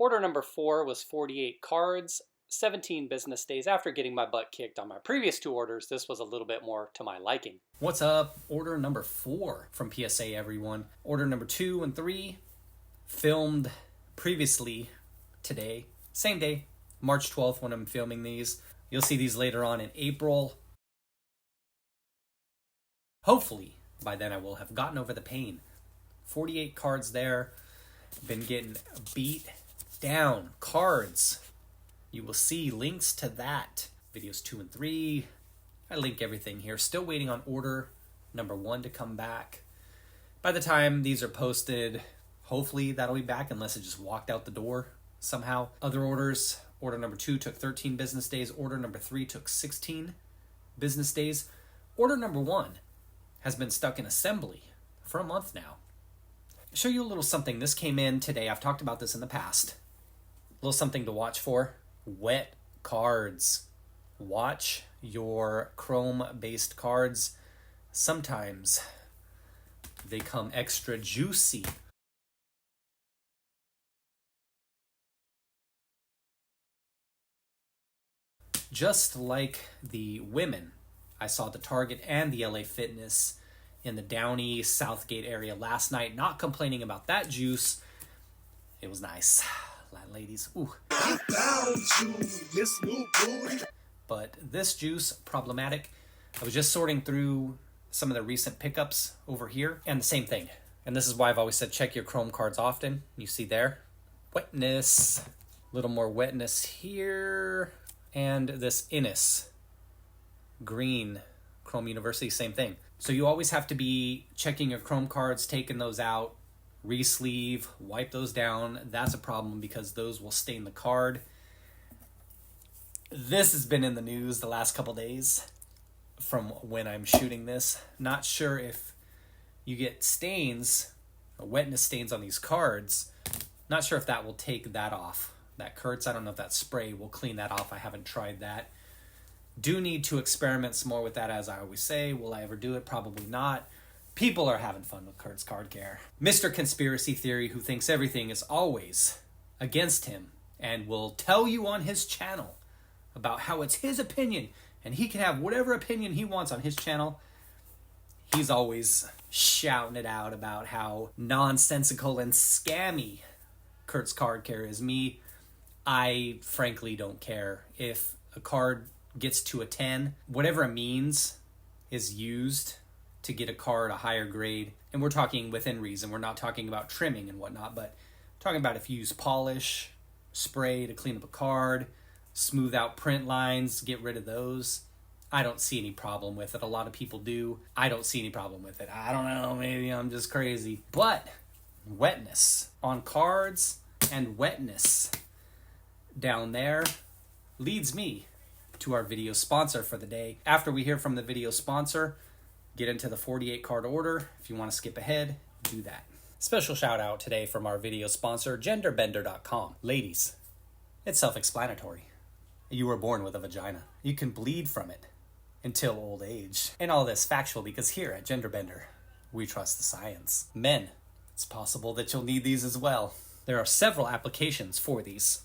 Order number 4 was 48 cards, 17 business days. After getting my butt kicked on my previous 2 orders, this was a little bit more to my liking. What's up? Order number 4 from PSA, everyone. Order number 2 and 3 filmed previously today, same day, March 12th when I'm filming these. You'll see these later on in April. Hopefully, by then I will have gotten over the pain. 48 cards there. Been getting beat down. Cards. You will see links to that. Videos 2 and 3. I link everything here. Still waiting on order number 1 to come back. By the time these are posted, hopefully that'll be back unless it just walked out the door somehow. Other orders. Order number 2 took 13 business days. Order number 3 took 16 business days. Order number 1 has been stuck in assembly for a month now. I'll show you a little something. This came in today. I've talked about this in the past. A little something to watch for. Wet cards. Watch your chrome-based cards. Sometimes they come extra juicy. Just like the women I saw at the Target and the LA Fitness in the Downey, Southgate area last night, not complaining about that juice. It was nice. Ladies, ooh. But this juice, problematic. I was just sorting through some of the recent pickups over here, and the same thing. And this is why I've always said check your chrome cards often. You see there, wetness, a little more wetness here, and this Innis green Chrome University, same thing. So you always have to be checking your chrome cards, taking those out, re-sleeve, wipe those down. That's a problem because those will stain the card. This has been in the news the last couple days from when I'm shooting this. Not sure if you get stains, wetness stains on these cards. Not sure if that will take that off. That Kurtz, I don't know if that spray will clean that off. I haven't tried that. Do need to experiment some more with that, as I always say. Will I ever do it? Probably not. People are having fun with Kurt's Card Care. Mr. Conspiracy Theory, who thinks everything is always against him and will tell you on his channel about how it's his opinion and he can have whatever opinion he wants on his channel. He's always shouting it out about how nonsensical and scammy Kurt's Card Care is. Me, I frankly don't care. If a card gets to a 10, whatever means is used to get a card a higher grade, and we're talking within reason. We're not talking about trimming and whatnot, but talking about if you use polish, spray to clean up a card, smooth out print lines, get rid of those. I don't see any problem with it. A lot of people do. I don't see any problem with it. I don't know, maybe I'm just crazy. But wetness on cards and wetness down there leads me to our video sponsor for the day. After we hear from the video sponsor, get into the 48 card order. If you want to skip ahead, do that. Special shout out today from our video sponsor, genderbender.com. Ladies, it's self-explanatory. You were born with a vagina. You can bleed from it until old age. And all this factual because here at Genderbender, we trust the science. Men, it's possible that you'll need these as well. There are several applications for these.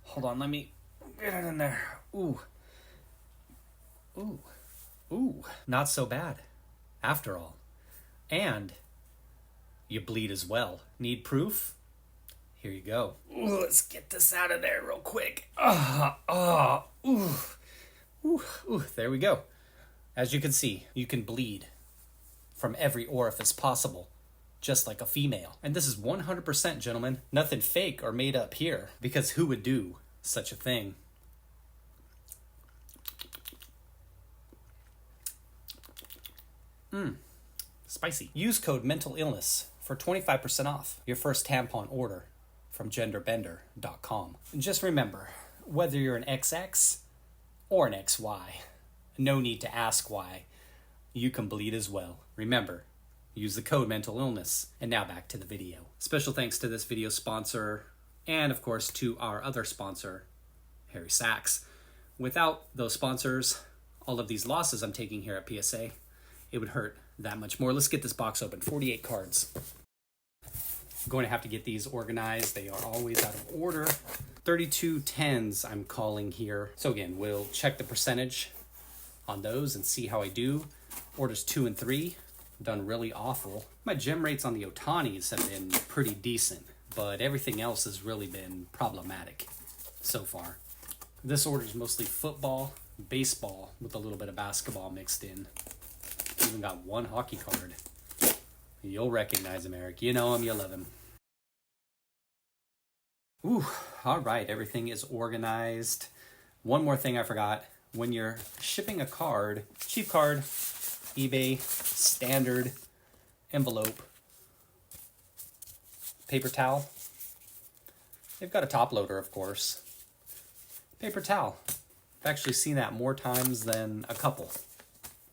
Hold on, let me get it in there. Ooh. Ooh. Ooh. Not so bad, after all. And you bleed as well. Need proof? Here you go. Ooh, let's get this out of there real quick. Ooh, there we go. As you can see, you can bleed from every orifice possible, just like a female. And this is 100%, gentlemen. Nothing fake or made up here, because who would do such a thing? Spicy. Use code mental illness for 25% off your first tampon order from genderbender.com. Just remember, whether you're an XX or an XY, no need to ask why. You can bleed as well. Remember, use the code mental illness. And now back to the video. Special thanks to this video sponsor and of course to our other sponsor, Harry Sachs. Without those sponsors, all of these losses I'm taking here at PSA, it would hurt that much more. Let's get this box open. 48 cards. going to have to get these organized. They are always out of order. 32 10s I'm calling here. So again, we'll check the percentage on those and see how I do. Orders 2 and 3, done really awful. My gem rates on the Ohtanis have been pretty decent, but everything else has really been problematic so far. This order is mostly football, baseball, with a little bit of basketball mixed in. Even got one hockey card. You'll recognize him, Eric. You know him, you love him. Ooh, all right, everything is organized. One more thing I forgot. When you're shipping a card, cheap card, eBay, standard, envelope, paper towel. They've got a top loader, of course. Paper towel. I've actually seen that more times than a couple.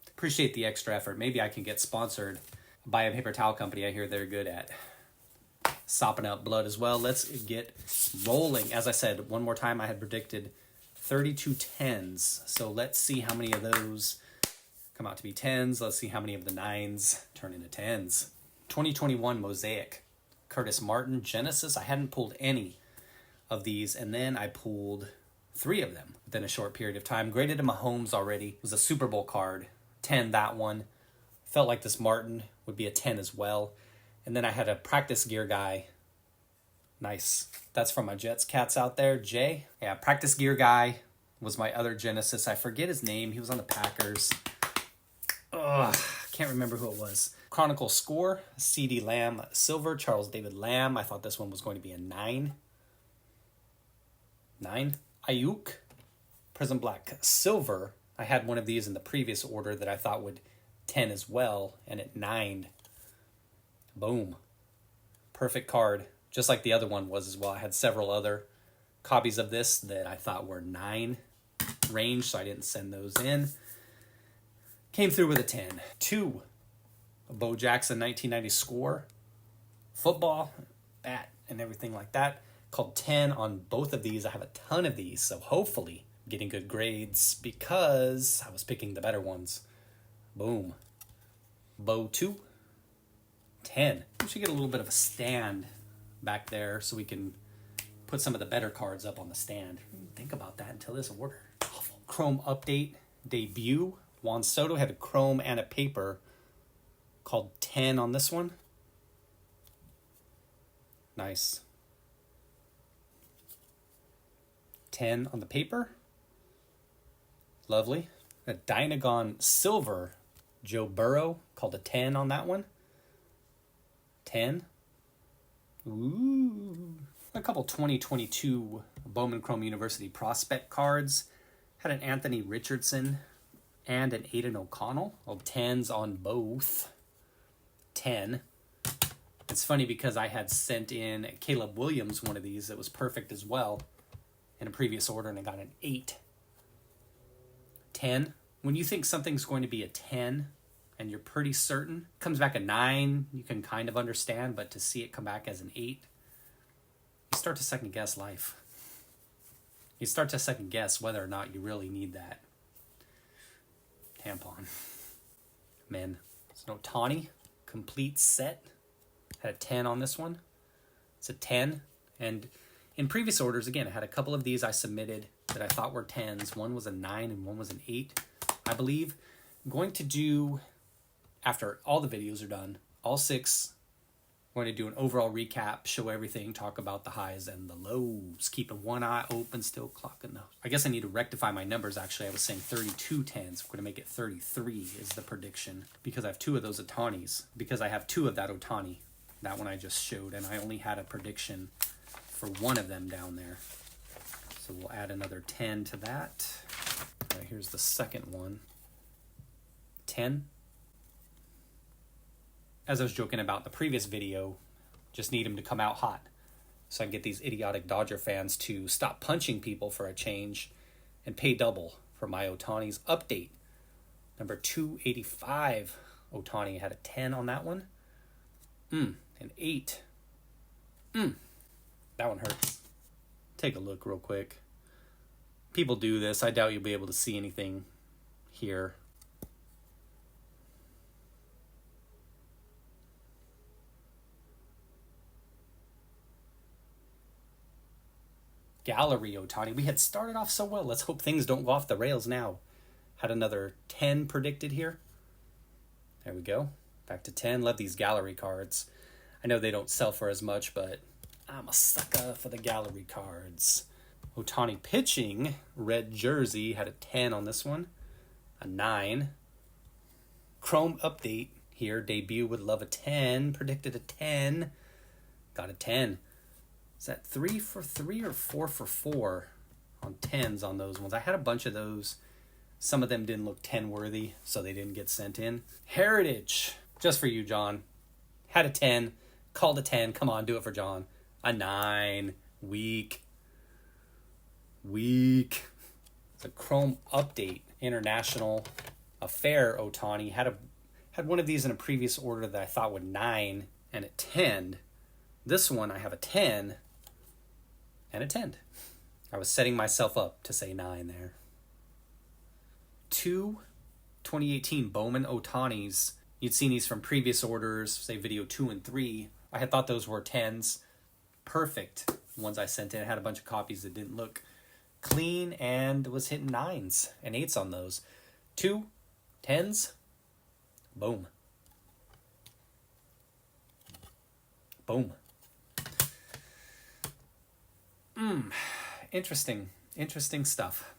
Appreciate the extra effort. Maybe I can get sponsored by a paper towel company. I hear they're good at sopping up blood as well. Let's get rolling. As I said, one more time, I had predicted 32 10s. So let's see how many of those come out to be 10s. Let's see how many of the 9s turn into 10s. 2021 Mosaic. Curtis Martin, Genesis. I hadn't pulled any of these, and then I pulled 3 of them within a short period of time. Graded to Mahomes already. It was a Super Bowl card. 10, that one. Felt like this Martin would be a 10 as well. And then I had a practice gear guy. Nice. That's from my Jets cats out there. Jay. Yeah, practice gear guy was my other Genesis. I forget his name. He was on the Packers. Ugh, can't remember who it was. Chronicle Score. CD Lamb Silver. Charles David Lamb. I thought this one was going to be a 9. 9. Ayuk. Prism Black Silver. I had one of these in the previous order that I thought would 10 as well, and it 9'd. Boom. Perfect card, just like the other one was as well. I had several other copies of this that I thought were 9 range, so I didn't send those in. Came through with a 10. 2. Bo Jackson 1990 Score. Football, bat, and everything like that. Called 10 on both of these. I have a ton of these, so hopefully getting good grades because I was picking the better ones. Boom. Bo 2. 10. We should get a little bit of a stand back there so we can put some of the better cards up on the stand. Think about that until this order. Awful. Chrome Update Debut. Juan Soto had a chrome and a paper called 10 on this one. Nice. 10 on the paper. Lovely. A Dynagon Silver Joe Burrow called a 10 on that one. 10. Ooh. A couple 2022 Bowman Chrome University prospect cards. Had an Anthony Richardson and an Aiden O'Connell. Well, 10s on both. 10. It's funny because I had sent in Caleb Williams one of these that was perfect as well in a previous order, and I got an 8. 10. When you think something's going to be a 10 and you're pretty certain, comes back a 9, you can kind of understand, but to see it come back as an 8, you start to second guess life. You start to second guess whether or not you really need that tampon. Men. It's an Ohtani complete set. Had a 10 on this one. It's a 10. And in previous orders, again, I had a couple of these I submitted that I thought were 10s. One was a 9 and one was an 8, I believe. I'm going to do, after all the videos are done, all 6, I'm going to do an overall recap, show everything, talk about the highs and the lows, keeping one eye open, still clocking those. I guess I need to rectify my numbers, actually. I was saying 32 10s. I'm going to make it 33 is the prediction, because I have 2 of those Ohtanis, because I have 2 of that Ohtani, that one I just showed, and I only had a prediction for one of them down there. So we'll add another 10 to that. All right, here's the second one. 10. As I was joking about the previous video, just need him to come out hot so I can get these idiotic Dodger fans to stop punching people for a change and pay double for my Ohtani's update. Number 285, Ohtani had a 10 on that one. An 8. That one hurts. Take a look real quick. People do this. I doubt you'll be able to see anything here. gallery Ohtani. We had started off so well. Let's hope things don't go off the rails now. Had another 10 predicted here. There we go. Back to 10. Love these gallery cards. I know they don't sell for as much, but I'm a sucker for the gallery cards. Ohtani pitching, red jersey, had a 10 on this one. A 9. Chrome update here. Debut would love a 10. Predicted a 10. Got a 10. Is that 3 for 3 or 4 for 4 on 10s on those ones? I had a bunch of those. Some of them didn't look 10 worthy, so they didn't get sent in. Heritage. Just for you, John. Had a 10. Called a 10. Come on, do it for John. A 9. Weak. It's a Chrome update. International Affair Ohtani. Had one of these in a previous order that I thought would 9 and a 10. This one, I have a 10 and a 10. I was setting myself up to say 9 there. 2 2018 Bowman Ohtanis. You'd seen these from previous orders, say video 2 and 3. I had thought those were 10s. Perfect ones I sent in. I had a bunch of copies that didn't look clean and was hitting 9s and 8s on those. 2 10s. Boom. Boom. Interesting stuff.